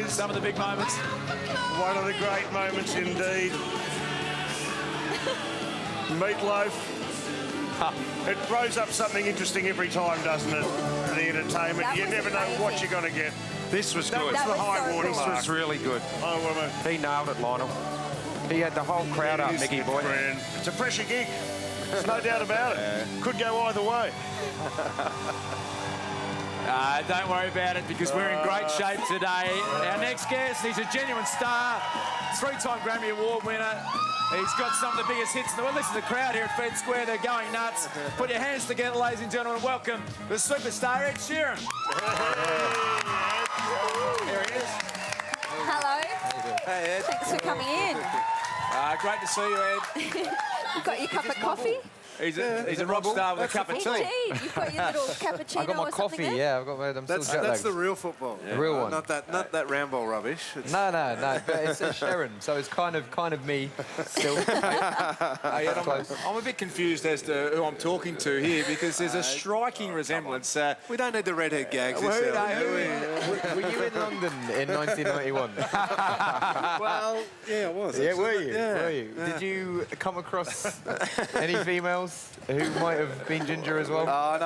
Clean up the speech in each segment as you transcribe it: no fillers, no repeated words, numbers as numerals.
some of the big moments. One of the great moments indeed. Meatloaf. It throws up something interesting every time, doesn't it? The entertainment. You never know what you're going to get. This was good. That was the high water This was really good. Oh, woman. He nailed it, Lionel. He had the whole crowd up, Mickey boy. Friend. It's a pressure gig. There's no doubt about it. Could go either way. Don't worry about it because we're in great shape today. Our next guest, he's a genuine star, three-time Grammy Award winner. He's got some of the biggest hits in the world. Listen to the crowd here at Fed Square. They're going nuts. Put your hands together, ladies and gentlemen. Welcome the superstar, Ed Sheeran. Here he is. Hello. Hey, Ed. Thanks for coming in. Great to see you, Ed. You've got your cup of coffee? He's a rock star with a cup of tea. Indeed. You've got your little cappuccino I got my or coffee, something there? yeah. I've got my. I'm still jet That's lagged. the real football. The real one. Not that Rambo rubbish. It's No. But it's Sheeran, so it's kind of me still. Hey, Ed, I'm a bit confused as to who I'm talking to here because there's a striking resemblance. we don't need the redhead gags. Well, this who early. Were you in London in 1991? Well, yeah, I was. Yeah, actually. were you? Yeah. Were you? Did you come across any females who might have been ginger as well? Oh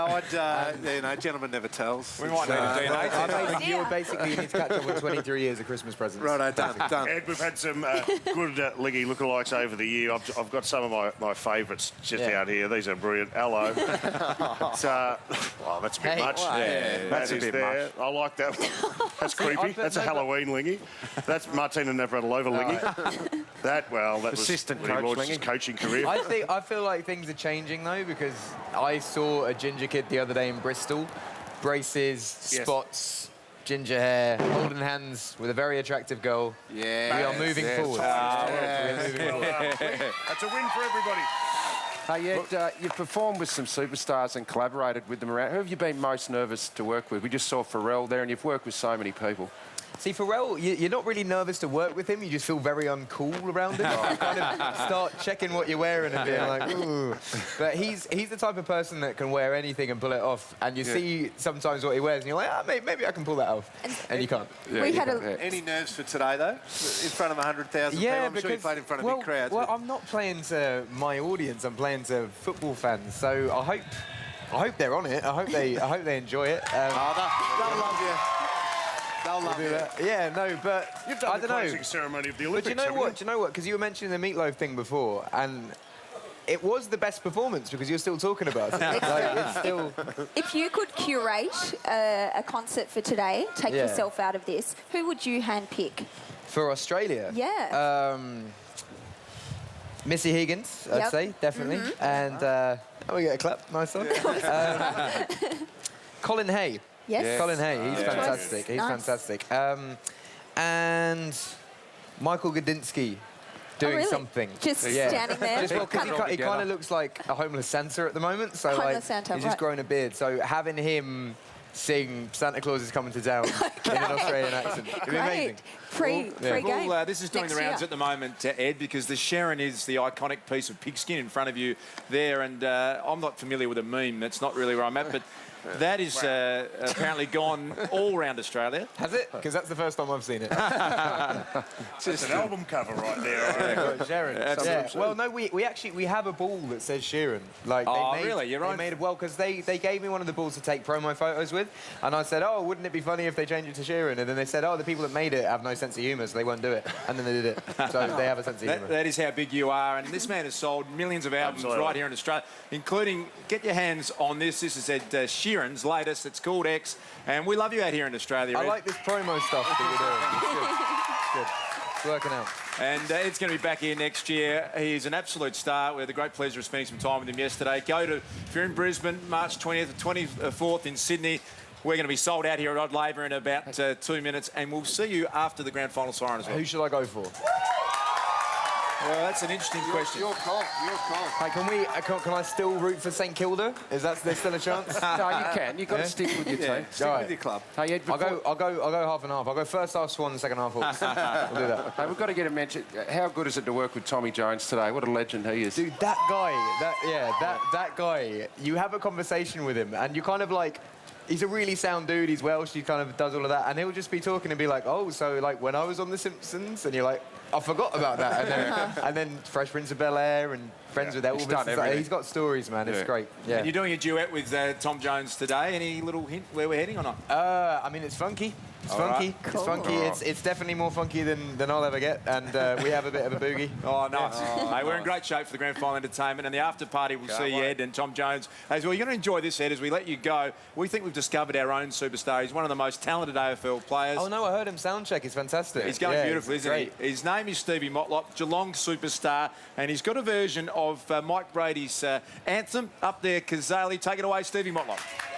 no, gentleman never tells. We might need a DNA test. You were basically you need to catch up with 23 years of Christmas presents. Right, done. Ed, we've had some good Liggy lookalikes over the year. I've got some of my favourites just out here. These are brilliant. Hello. It's, well, that's a bit much. That's a bit much. I like that one. That's creepy. That's a Halloween Lingy. That's Martina Navratilova Lingy. That was Assistant when he coach launched his Lingy. coaching career. I feel like things are changing though because I saw a ginger kid the other day in Bristol, braces, spots, ginger hair, holding hands with a very attractive girl. Yeah. We are moving forward. We're moving forward. That's a win for everybody. Hey, Ed, you've performed with some superstars and collaborated with them around. Who have you been most nervous to work with? We just saw Pharrell there, and you've worked with so many people. See, Pharrell, you're not really nervous to work with him. You just feel very uncool around him. You kind of start checking what you're wearing and being like, ooh. But he's the type of person that can wear anything and pull it off. And you see sometimes what he wears, and you're like, maybe I can pull that off. And you can't. We had Any nerves for today though? In front of 100,000 people. I'm sure you played in front of big crowds. Well, I'm not playing to my audience. I'm playing to football fans. So I hope they're on it. I hope they enjoy it. They'll love you. They'll love you. Yeah, no, but You've done I the don't know. closing ceremony of the But Olympics. do you know haven't what? Do you know what? Because you were mentioning the Meatloaf thing before, and it was the best performance because you're still talking about it. Like, it's still. If you could curate a concert for today, take Yeah. yourself out of this, who would you handpick? For Australia? Yeah. Missy Higgins, I'd say, definitely. And we get a clap, nice one. Colin Hay. Yes. Colin Hay, he's fantastic. He's Nice. fantastic. And Michael Gudinski doing something. Just standing there. Just because he kind of looks like a homeless Santa at the moment. So Homeless Santa, he's just right. grown a beard. So having him sing Santa Claus is coming to town in an Australian accent. It'd be amazing. Pre-game. Well, this is doing next the rounds year. at the moment, Ed, because the Sheeran is the iconic piece of pigskin in front of you there, and I'm not familiar with a meme. That's not really where I'm at, but that is apparently gone all around Australia. Has it? Because that's the first time I've seen it. It's an album cover right there. Sheeran. Yeah. Well, no, we actually have a ball that says Sheeran. Like, really? You're they right. made it well because they gave me one of the balls to take promo photos with, and I said, oh, wouldn't it be funny if they changed it to Sheeran? And then they said, oh, the people that made it have no sense of humour, so they won't do it. And then they did it. So they have a sense of humour. That is how big you are, and this man has sold millions of albums right here in Australia, including, get your hands on this. This is Ed Sheeran's latest. It's called X, and we love you out here in Australia, I Ed. like this promo stuff that you're doing. It's good. It's working out. And Ed's going to be back here next year. He's an absolute star. We had the great pleasure of spending some time with him yesterday. If you're in Brisbane, March 20th, 24th in Sydney, we're going to be sold out here at Odd Labour in about 2 minutes, and we'll see you after the grand final siren as well. Who should I go for? Well, that's an interesting question. Your call. Hey, can I still root for St Kilda? Is that there's still a chance? No, you can. You've got to stick with your team. Stick with your club. Hey, Ed, I'll go half and half. I'll go first half Swan, second half Hawks. We'll do that. Hey, we've got to get a mention. How good is it to work with Tommy Jones today? What a legend he is. Dude, that guy, that guy, you have a conversation with him and you kind of like, he's a really sound dude. He's Welsh. He kind of does all of that, and he'll just be talking and be like, "Oh, so like when I was on The Simpsons," and you're like, "I forgot about that." And then Fresh Prince of Bel-Air and Friends with Elvis. done everything. He's got stories, man. It's great. Yeah. And you're doing a duet with Tom Jones today. Any little hint where we're heading or not? I mean, it's funky. It's funky. Right. It's funky. It's definitely more funky than I'll ever get, and we have a bit of a boogie. Oh, nice. Hey, we're in great shape for the grand final entertainment, and the after party will see Ed and Tom Jones as well. You're going to enjoy this, Ed, as we let you go. We think we've discovered our own superstar. He's one of the most talented AFL players. Oh no, I heard him sound check. He's fantastic. He's going beautifully, isn't he? His name is Stevie Motlop, Geelong superstar, and he's got a version of Mike Brady's anthem up there, Kazali. Take it away, Stevie Motlop.